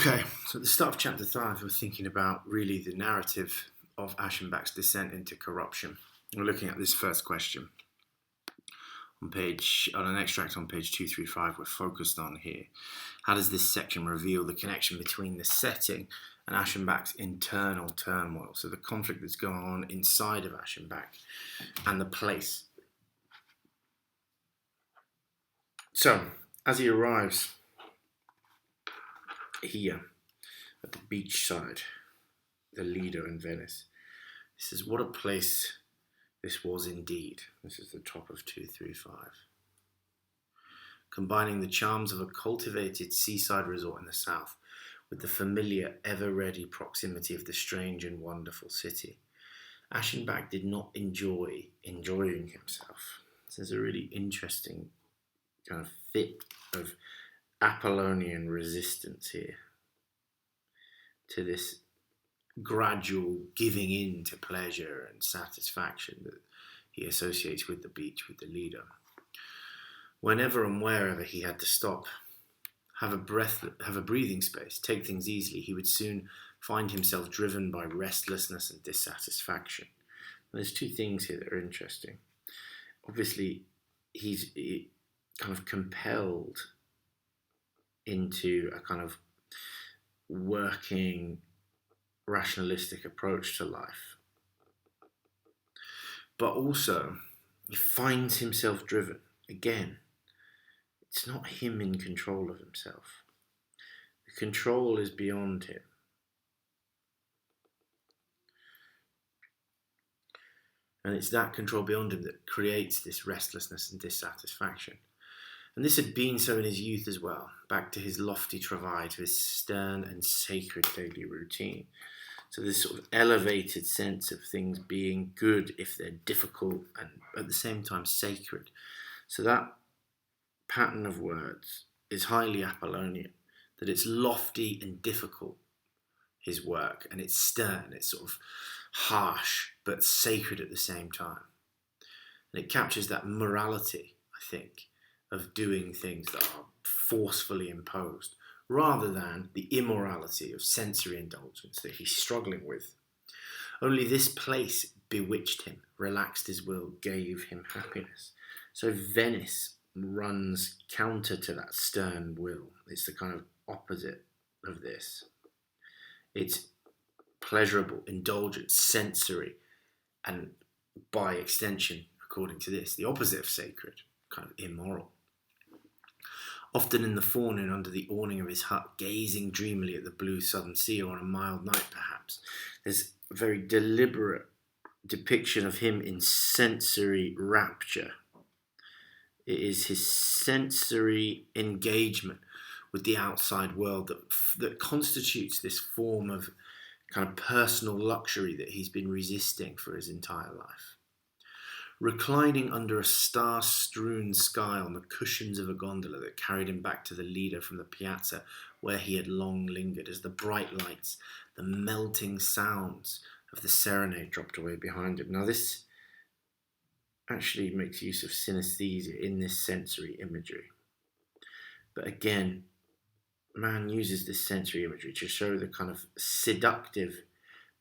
Okay, so at the start of chapter 5, we're thinking about really the narrative of Aschenbach's descent into corruption. We're looking at this first question on an extract on page 235. We're focused on here. How does this section reveal the connection between the setting and Aschenbach's internal turmoil? So the conflict that's going on inside of Aschenbach and the place. So as he arrives here at the beach side, the Lido in Venice, he says, what a place this was indeed. This is the top of 235. Combining the charms of a cultivated seaside resort in the south with the familiar, ever-ready proximity of the strange and wonderful city. Aschenbach did not enjoy enjoying himself. This is a really interesting kind of fit of Apollonian resistance here to this gradual giving in to pleasure and satisfaction that he associates with the beach, with the Lido. Whenever and wherever he had to stop, have a breathing space, take things easily, he would soon find himself driven by restlessness and dissatisfaction. And there's two things here that are interesting. Obviously, he's kind of compelled into a kind of working, rationalistic approach to life. But also, he finds himself driven. Again, it's not him in control of himself. The control is beyond him. And it's that control beyond him that creates this restlessness and dissatisfaction. And this had been so in his youth as well, back to his lofty travail, to his stern and sacred daily routine. So this sort of elevated sense of things being good if they're difficult and at the same time sacred. So that pattern of words is highly Apollonian, that it's lofty and difficult, his work, and it's stern, it's sort of harsh but sacred at the same time. And it captures that morality, I think, of doing things that are forcefully imposed, rather than the immorality of sensory indulgence that he's struggling with. Only this place bewitched him, relaxed his will, gave him happiness. So Venice runs counter to that stern will. It's the kind of opposite of this. It's pleasurable, indulgent, sensory, and by extension, according to this, the opposite of sacred, kind of immoral. Often in the forenoon under the awning of his hut, gazing dreamily at the blue southern sea, or on a mild night perhaps, there's a very deliberate depiction of him in sensory rapture. It is his sensory engagement with the outside world that constitutes this form of kind of personal luxury that he's been resisting for his entire life. Reclining under a star-strewn sky on the cushions of a gondola that carried him back to the Lido from the piazza where he had long lingered, as the bright lights, the melting sounds of the serenade dropped away behind him. Now this actually makes use of synesthesia in this sensory imagery. But again, man uses this sensory imagery to show the kind of seductive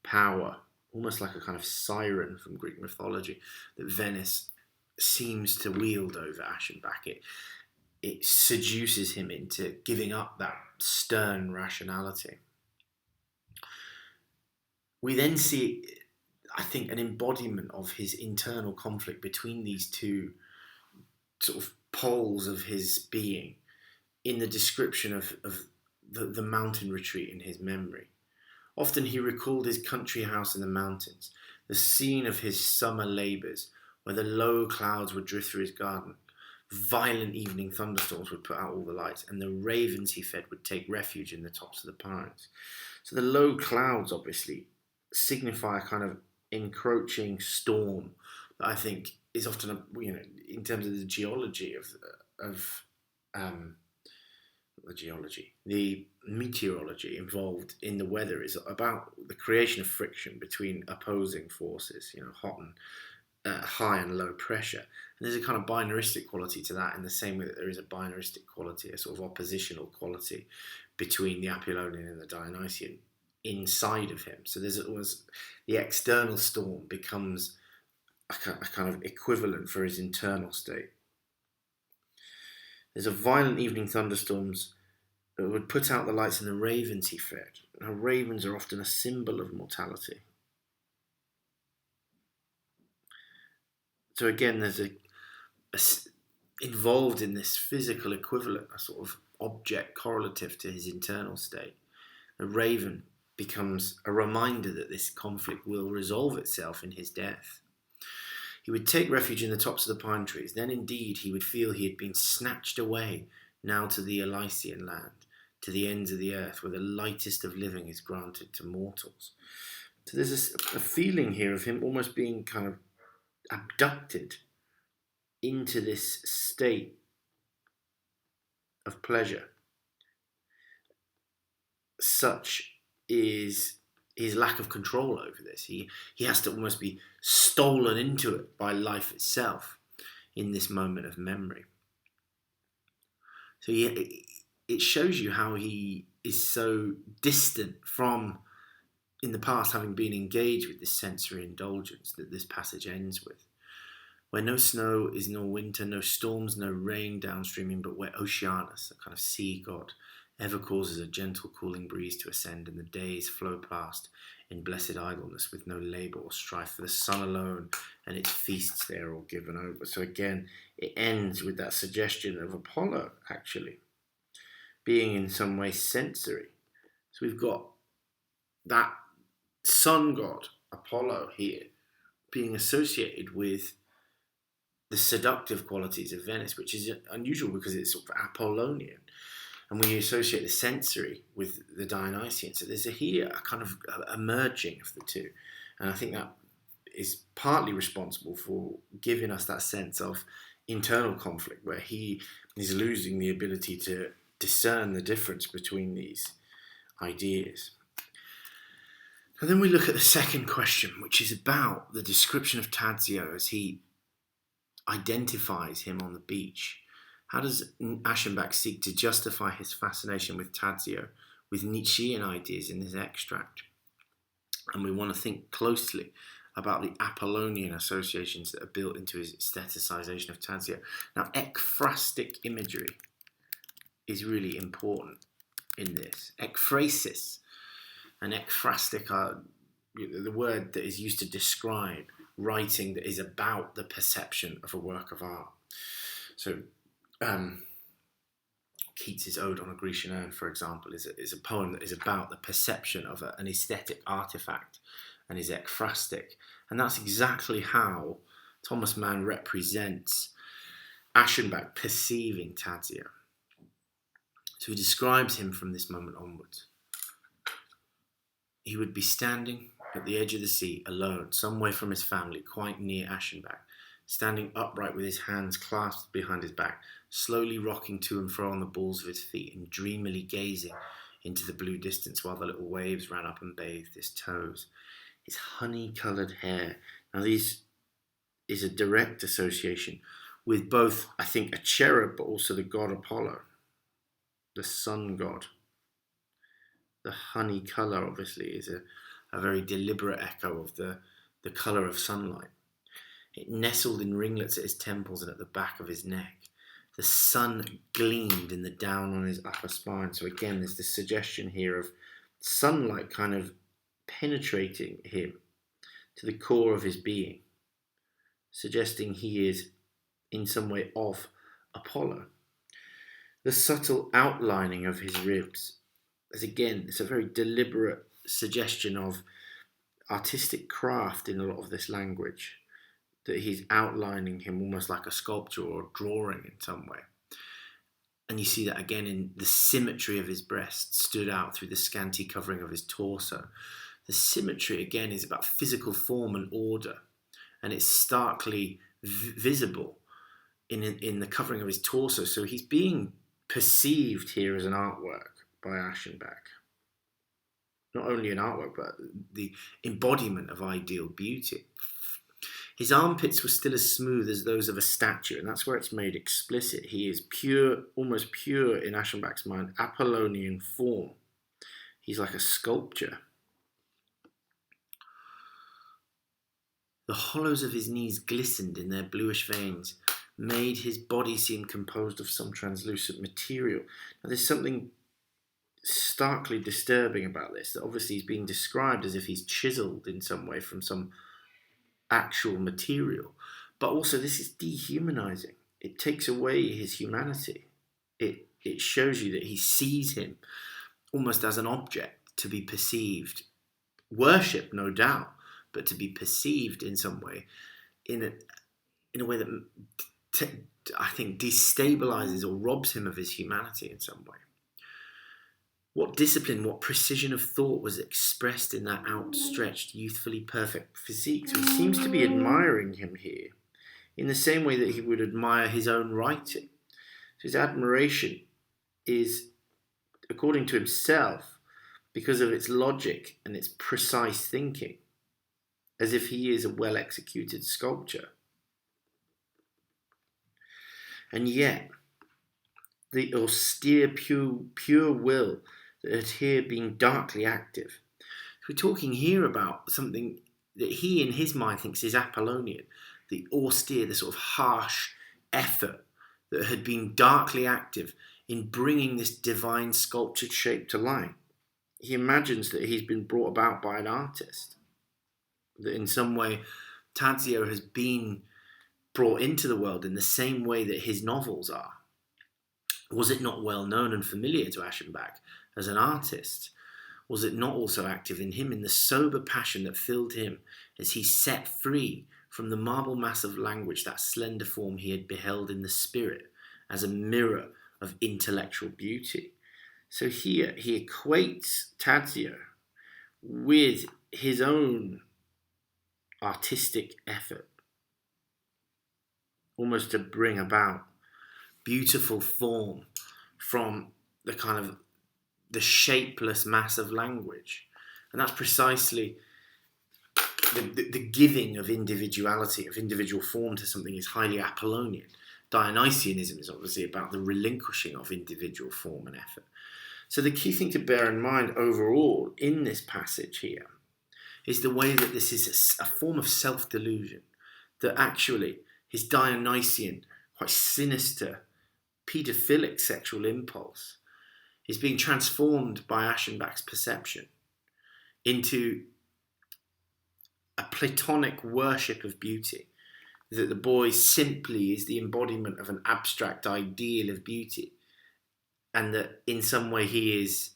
power, almost like a kind of siren from Greek mythology, that Venice seems to wield over Aschenbach. It seduces him into giving up that stern rationality. We then see, I think, an embodiment of his internal conflict between these two sort of poles of his being in the description of the mountain retreat in his memory. Often he recalled his country house in the mountains, the scene of his summer labours, where the low clouds would drift through his garden. Violent evening thunderstorms would put out all the lights, and the ravens he fed would take refuge in the tops of the pines. So the low clouds obviously signify a kind of encroaching storm that I think is often, in terms of the geology the meteorology involved in the weather is about the creation of friction between opposing forces, hot and high and low pressure. And there's a kind of binaristic quality to that, in the same way that there is a binaristic quality, a sort of oppositional quality between the Apollonian and the Dionysian inside of him. So there's almost the external storm becomes a kind of equivalent for his internal state. There's a violent evening thunderstorms that would put out the lights, and the ravens he fed. Now, ravens are often a symbol of mortality. So again, there's a involved in this physical equivalent, a sort of object correlative to his internal state. The raven becomes a reminder that this conflict will resolve itself in his death. He would take refuge in the tops of the pine trees. Then indeed he would feel he had been snatched away now to the Elysian land, to the ends of the earth, where the lightest of living is granted to mortals. So there's a feeling here of him almost being kind of abducted into this state of pleasure. Such is his lack of control over this. He has to almost be stolen into it by life itself in this moment of memory. So it shows you how he is so distant from, in the past, having been engaged with this sensory indulgence that this passage ends with. Where no snow is nor winter, no storms, no rain downstreaming, but where Oceanus, a kind of sea god, ever causes a gentle cooling breeze to ascend, and the days flow past in blessed idleness with no labour or strife, for the sun alone and its feasts there are all given over. So again, it ends with that suggestion of Apollo actually being in some way sensory. So we've got that sun god, Apollo, here being associated with the seductive qualities of Venice, which is unusual because it's sort of Apollonian. And we associate the sensory with the Dionysian. So there's a kind of a merging of the two. And I think that is partly responsible for giving us that sense of internal conflict, where he is losing the ability to discern the difference between these ideas. And then we look at the second question, which is about the description of Tadzio as he identifies him on the beach. How does Aschenbach seek to justify his fascination with Tadzio with Nietzschean ideas in this extract? And we want to think closely about the Apollonian associations that are built into his aestheticization of Tadzio. Now, ekphrastic imagery is really important in this. Ekphrasis and ekphrastic are the word that is used to describe writing that is about the perception of a work of art. So Keats's Ode on a Grecian Urn, for example, is a poem that is about the perception of an aesthetic artifact and is ekphrastic. And that's exactly how Thomas Mann represents Aschenbach perceiving Tadzio. So he describes him from this moment onwards. He would be standing at the edge of the sea, alone, some way from his family, quite near Aschenbach, standing upright with his hands clasped behind his back, slowly rocking to and fro on the balls of his feet and dreamily gazing into the blue distance while the little waves ran up and bathed his toes. His honey-coloured hair. Now, this is a direct association with both, I think, a cherub, but also the god Apollo, the sun god. The honey colour, obviously, is a very deliberate echo of the colour of sunlight. It nestled in ringlets at his temples and at the back of his neck. The sun gleamed in the down on his upper spine. So again, there's this suggestion here of sunlight kind of penetrating him to the core of his being, suggesting he is in some way of Apollo. The subtle outlining of his ribs, as again, it's a very deliberate suggestion of artistic craft in a lot of this language, that he's outlining him almost like a sculpture or drawing in some way. And you see that again in the symmetry of his breast stood out through the scanty covering of his torso. The symmetry, again, is about physical form and order, and it's starkly visible in the covering of his torso. So he's being perceived here as an artwork by Aschenbach. Not only an artwork, but the embodiment of ideal beauty. His armpits were still as smooth as those of a statue, and that's where it's made explicit. He is pure, almost pure in Aschenbach's mind, Apollonian form. He's like a sculpture. The hollows of his knees glistened in their bluish veins, made his body seem composed of some translucent material. Now, there's something starkly disturbing about this, that obviously he's being described as if he's chiseled in some way from some actual material, but also this is dehumanizing. It takes away his humanity. It shows you that he sees him almost as an object to be perceived, worshipped, no doubt, but to be perceived in some way, in a way that I think destabilizes or robs him of his humanity in some way. What discipline, what precision of thought was expressed in that outstretched, youthfully perfect physique. So he seems to be admiring him here in the same way that he would admire his own writing. So his admiration is, according to himself, because of its logic and its precise thinking, as if he is a well-executed sculpture. And yet, the austere, pure will that had here been darkly active. We're talking here about something that he, in his mind, thinks is Apollonian, the austere, the sort of harsh effort that had been darkly active in bringing this divine sculptured shape to light. He imagines that he's been brought about by an artist, that in some way Tadzio has been brought into the world in the same way that his novels are. Was it not well known and familiar to Aschenbach as an artist? Was it not also active in him in the sober passion that filled him as he set free from the marble mass of language that slender form he had beheld in the spirit as a mirror of intellectual beauty? So here he equates Tadzio with his own artistic effort, almost to bring about beautiful form from the kind of the shapeless mass of language. And that's precisely the giving of individuality, of individual form to something is highly Apollonian. Dionysianism is obviously about the relinquishing of individual form and effort. So the key thing to bear in mind overall in this passage here is the way that this is a form of self-delusion, that actually his Dionysian, quite sinister, paedophilic sexual impulse is being transformed by Aschenbach's perception into a platonic worship of beauty, that the boy simply is the embodiment of an abstract ideal of beauty, and that in some way he is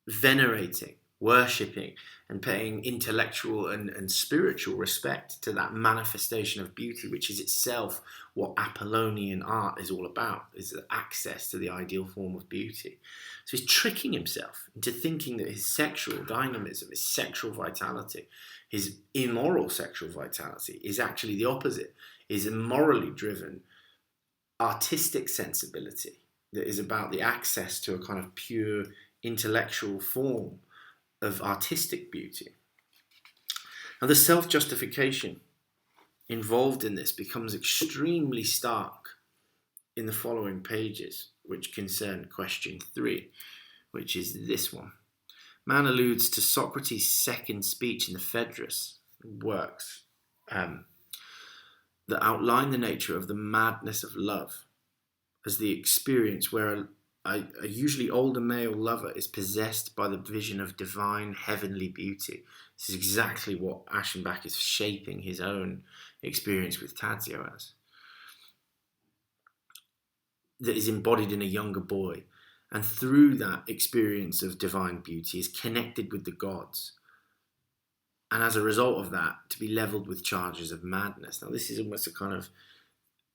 venerating, worshipping, and paying intellectual and spiritual respect to that manifestation of beauty, which is itself what Apollonian art is all about, is the access to the ideal form of beauty. So he's tricking himself into thinking that his sexual dynamism, his sexual vitality, his immoral sexual vitality is actually the opposite, is a morally driven artistic sensibility that is about the access to a kind of pure intellectual form of artistic beauty. Now the self-justification involved in this becomes extremely stark in the following pages, which concern question 3, which is this one. Man alludes to Socrates' second speech in the Phaedrus works that outline the nature of the madness of love as the experience where a usually older male lover is possessed by the vision of divine heavenly beauty. This is exactly what Aschenbach is shaping his own experience with Tadzio as. That is embodied in a younger boy, and through that experience of divine beauty is connected with the gods. And as a result of that, to be levelled with charges of madness. Now this is almost a kind of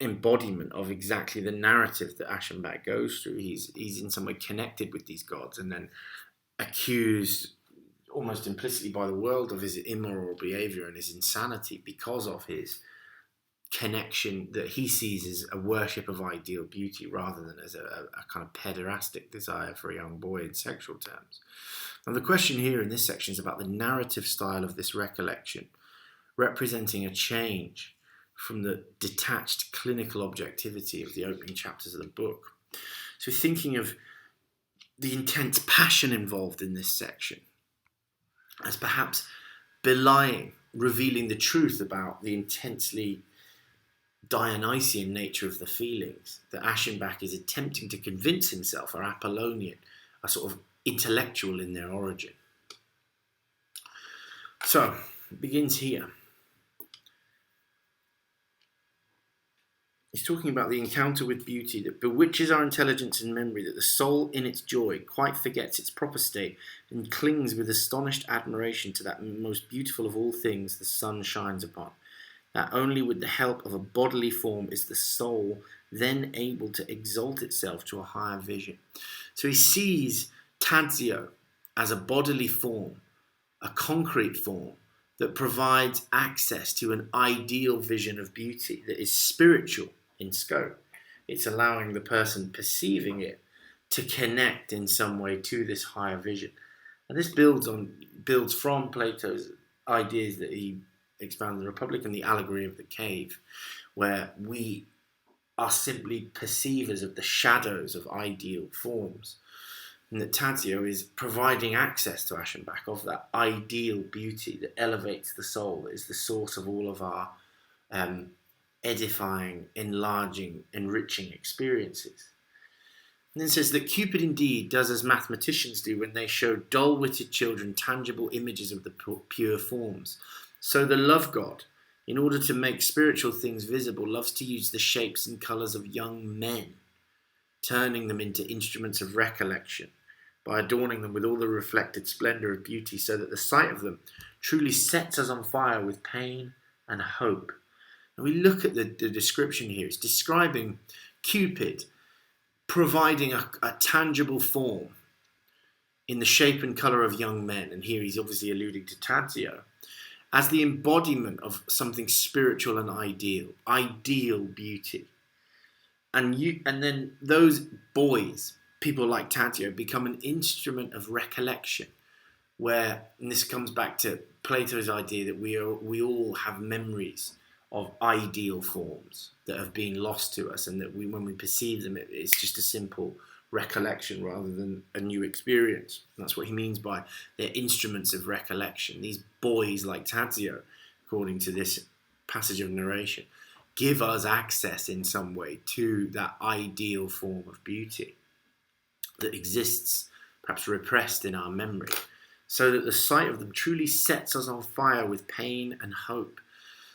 embodiment of exactly the narrative that Aschenbach goes through. He's in some way connected with these gods and then accused almost implicitly by the world of his immoral behaviour and his insanity because of his connection that he sees as a worship of ideal beauty rather than as a kind of pederastic desire for a young boy in sexual terms. And the question here in this section is about the narrative style of this recollection, representing a change from the detached clinical objectivity of the opening chapters of the book. So thinking of the intense passion involved in this section as perhaps belying, revealing the truth about the intensely Dionysian nature of the feelings that Aschenbach is attempting to convince himself are Apollonian, are sort of intellectual in their origin. So, it begins here. He's talking about the encounter with beauty that bewitches our intelligence and memory, that the soul in its joy quite forgets its proper state and clings with astonished admiration to that most beautiful of all things the sun shines upon. That only with the help of a bodily form is the soul then able to exalt itself to a higher vision. So he sees Tadzio as a bodily form, a concrete form that provides access to an ideal vision of beauty that is spiritual in scope. It's allowing the person perceiving it to connect in some way to this higher vision. And this builds from Plato's ideas that he expounded in the Republic and the allegory of the cave, where we are simply perceivers of the shadows of ideal forms. And that Tadzio is providing access to Aschenbach of that ideal beauty that elevates the soul, that is the source of all of our edifying, enlarging, enriching experiences. And then it says that Cupid indeed does as mathematicians do when they show dull-witted children tangible images of the pure forms. So the love god, in order to make spiritual things visible, loves to use the shapes and colours of young men, turning them into instruments of recollection by adorning them with all the reflected splendour of beauty, so that the sight of them truly sets us on fire with pain and hope. And we look at the description here. It's describing Cupid providing a tangible form in the shape and colour of young men, and here he's obviously alluding to Tadzio, as the embodiment of something spiritual and ideal beauty. And then those boys, people like Tadzio, become an instrument of recollection, where, and this comes back to Plato's idea that we all have memories of ideal forms that have been lost to us, and that when we perceive them, it's just a simple recollection rather than a new experience. And that's what he means by they're instruments of recollection. These boys like Tadzio, according to this passage of narration, give us access in some way to that ideal form of beauty that exists, perhaps repressed in our memory, so that the sight of them truly sets us on fire with pain and hope.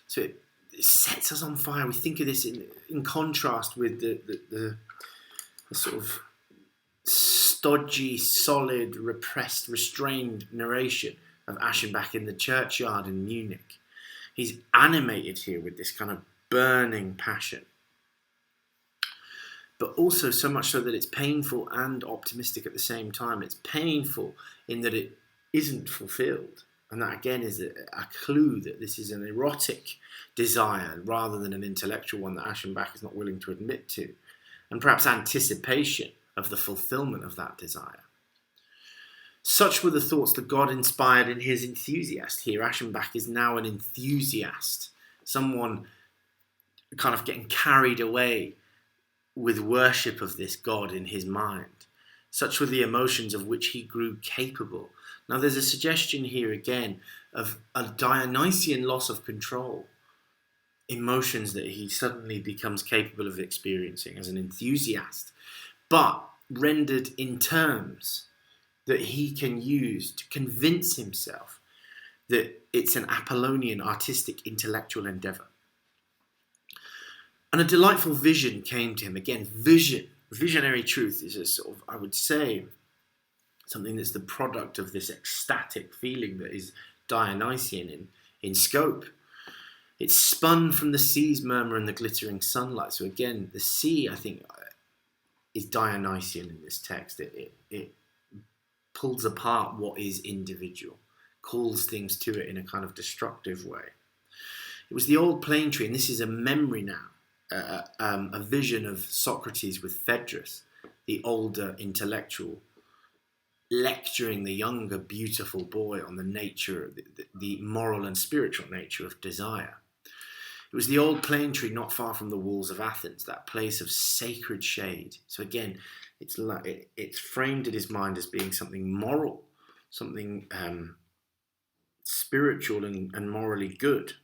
So it sets us on fire. We think of this in contrast with the sort of stodgy, solid, repressed, restrained narration of Aschenbach in the churchyard in Munich. He's animated here with this kind of burning passion, but also so much so that it's painful and optimistic at the same time. It's painful in that it isn't fulfilled, and that again is a clue that this is an erotic desire rather than an intellectual one that Aschenbach is not willing to admit to, and perhaps anticipation of the fulfillment of that desire. Such were the thoughts that God inspired in his enthusiast. Here Aschenbach is now an enthusiast, someone kind of getting carried away with worship of this God in his mind. Such were the emotions of which he grew capable. Now there's a suggestion here again of a Dionysian loss of control, emotions that he suddenly becomes capable of experiencing as an enthusiast, but rendered in terms that he can use to convince himself that it's an Apollonian artistic intellectual endeavour. And a delightful vision came to him. Again, visionary truth is a sort of, I would say, something that's the product of this ecstatic feeling that is Dionysian in scope. It's spun from the sea's murmur and the glittering sunlight. So again, the sea, I think, is Dionysian in this text. It pulls apart what is individual, calls things to it in a kind of destructive way. It was the old plane tree, and this is a memory now, a vision of Socrates with Phaedrus, the older intellectual, lecturing the younger, beautiful boy on the nature, the moral and spiritual nature of desire. It was the old plane tree not far from the walls of Athens, that place of sacred shade. So again, it's framed in his mind as being something moral, something spiritual and morally good.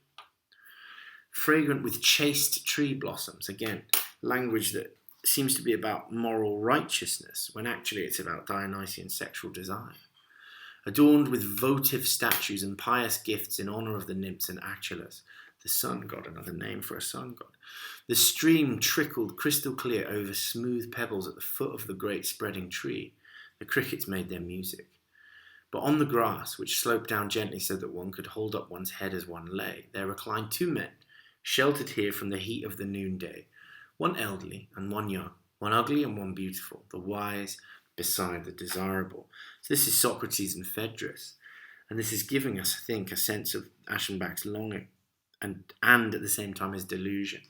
Fragrant with chaste tree blossoms. Again, language that seems to be about moral righteousness, when actually it's about Dionysian sexual desire. Adorned with votive statues and pious gifts in honour of the nymphs and Achelous, the sun god, another name for a sun god. The stream trickled crystal clear over smooth pebbles at the foot of the great spreading tree. The crickets made their music. But on the grass, which sloped down gently so that one could hold up one's head as one lay, there reclined two men, sheltered here from the heat of the noonday, one elderly and one young, one ugly and one beautiful, the wise beside the desirable. So this is Socrates and Phaedrus, and this is giving us, I think, a sense of Aschenbach's longing and at the same time his delusion.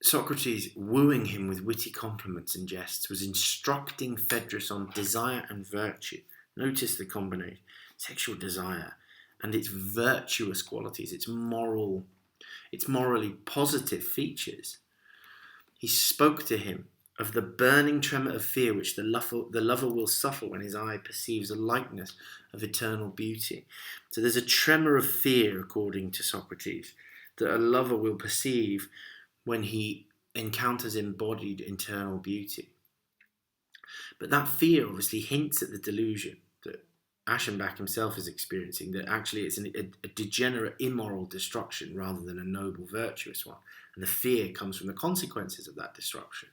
Socrates, wooing him with witty compliments and jests, was instructing Phaedrus on desire and virtue. Notice the combination: sexual desire and its virtuous qualities, its morally positive features. He spoke to him of the burning tremor of fear which the lover will suffer when his eye perceives a likeness of eternal beauty. So there's a tremor of fear, according to Socrates, that a lover will perceive when he encounters embodied eternal beauty. But that fear obviously hints at the delusion that Aschenbach himself is experiencing, that actually it's a degenerate, immoral destruction rather than a noble, virtuous one. And the fear comes from the consequences of that destruction.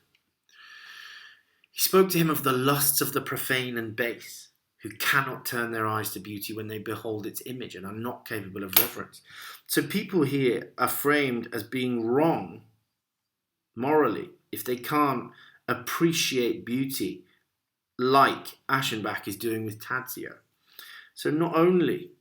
He spoke to him of the lusts of the profane and base, who cannot turn their eyes to beauty when they behold its image and are not capable of reverence. So people here are framed as being wrong morally if they can't appreciate beauty like Aschenbach is doing with Tadzio. So not only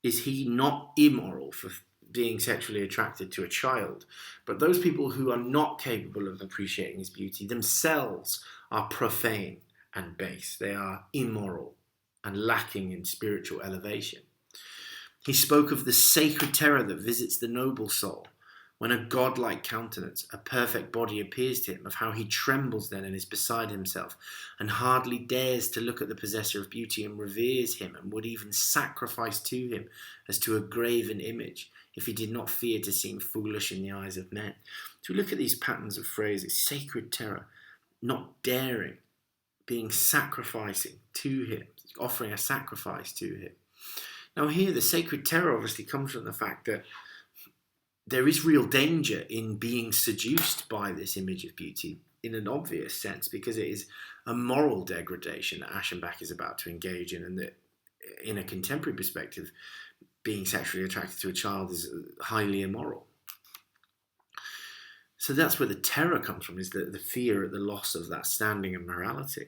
is he not immoral for being sexually attracted to a child, but those people who are not capable of appreciating his beauty themselves are profane and base. They are immoral and lacking in spiritual elevation. He spoke of the sacred terror that visits the noble soul when a godlike countenance, a perfect body appears to him, of how he trembles then and is beside himself, and hardly dares to look at the possessor of beauty, and reveres him, and would even sacrifice to him as to a graven image, if he did not fear to seem foolish in the eyes of men. So we look at these patterns of phrases: sacred terror, not daring, being sacrificing to him, offering a sacrifice to him. Now here, the sacred terror obviously comes from the fact that there is real danger in being seduced by this image of beauty in an obvious sense, because it is a moral degradation that Aschenbach is about to engage in, and that in a contemporary perspective, being sexually attracted to a child is highly immoral. So that's where the terror comes from, is the fear at the loss of that standing of morality.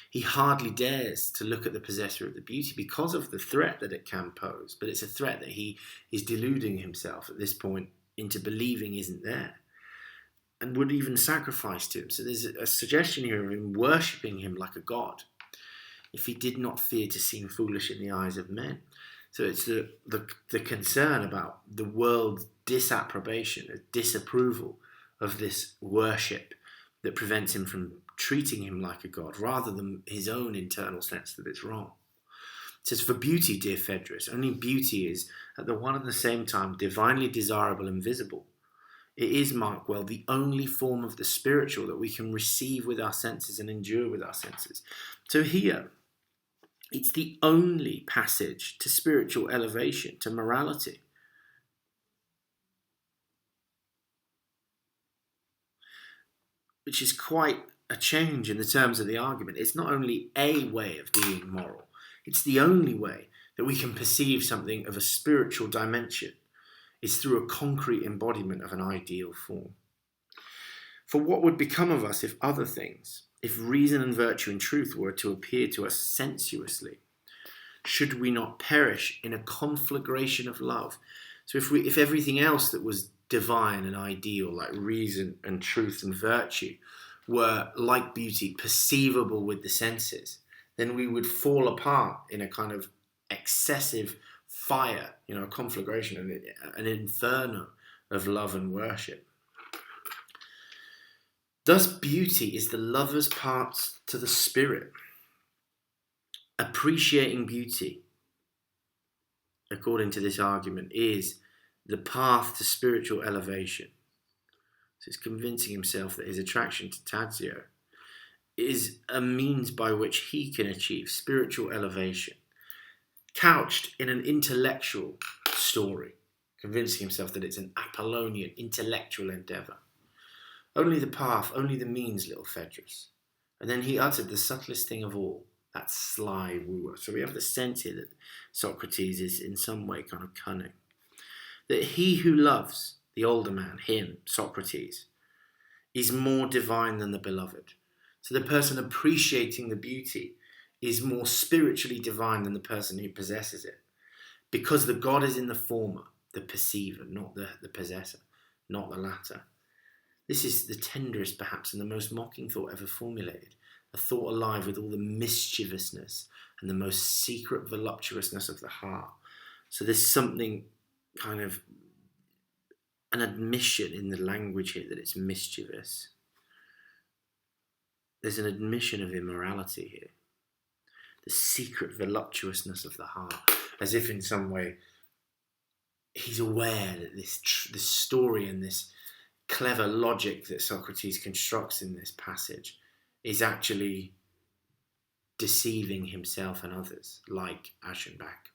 He hardly dares to look at the possessor of the beauty because of the threat that it can pose, but it's a threat that he is deluding himself at this point into believing isn't there, and would even sacrifice to him. So there's a suggestion here of him worshipping him like a god, if he did not fear to seem foolish in the eyes of men. So it's the concern about the world's disapprobation, disapproval of this worship that prevents him from treating him like a god, rather than his own internal sense that it's wrong. It says, for beauty, dear Phaedrus, only beauty is at the one and the same time divinely desirable and visible. It is, mark well, the only form of the spiritual that we can receive with our senses and endure with our senses. So here, it's the only passage to spiritual elevation, to morality. Which is quite a change in the terms of the argument. It's not only a way of being moral, it's the only way that we can perceive something of a spiritual dimension, is through a concrete embodiment of an ideal form. For what would become of us if other things, if reason and virtue and truth were to appear to us sensuously? Should we not perish in a conflagration of love? So if everything else that was divine and ideal, like reason and truth and virtue, were like beauty, perceivable with the senses, then we would fall apart in a kind of excessive fire, a conflagration, an inferno of love and worship. Thus, beauty is the lover's part to the spirit. Appreciating beauty, according to this argument, is the path to spiritual elevation. So it's convincing himself that his attraction to Tadzio is a means by which he can achieve spiritual elevation, couched in an intellectual story, convincing himself that it's an Apollonian intellectual endeavour. Only the path, only the means, little Phaedrus. And then he uttered the subtlest thing of all, that sly wooer. So we have the sense here that Socrates is in some way kind of cunning. That he who loves, the older man, him, Socrates, is more divine than the beloved. So the person appreciating the beauty is more spiritually divine than the person who possesses it. Because the God is in the former, the perceiver, not the possessor, not the latter. This is the tenderest, perhaps, and the most mocking thought ever formulated. A thought alive with all the mischievousness and the most secret voluptuousness of the heart. So there's something kind of an admission in the language here that it's mischievous. There's an admission of immorality here. The secret voluptuousness of the heart, as if in some way he's aware that this story and this clever logic that Socrates constructs in this passage is actually deceiving himself and others, like Aschenbach.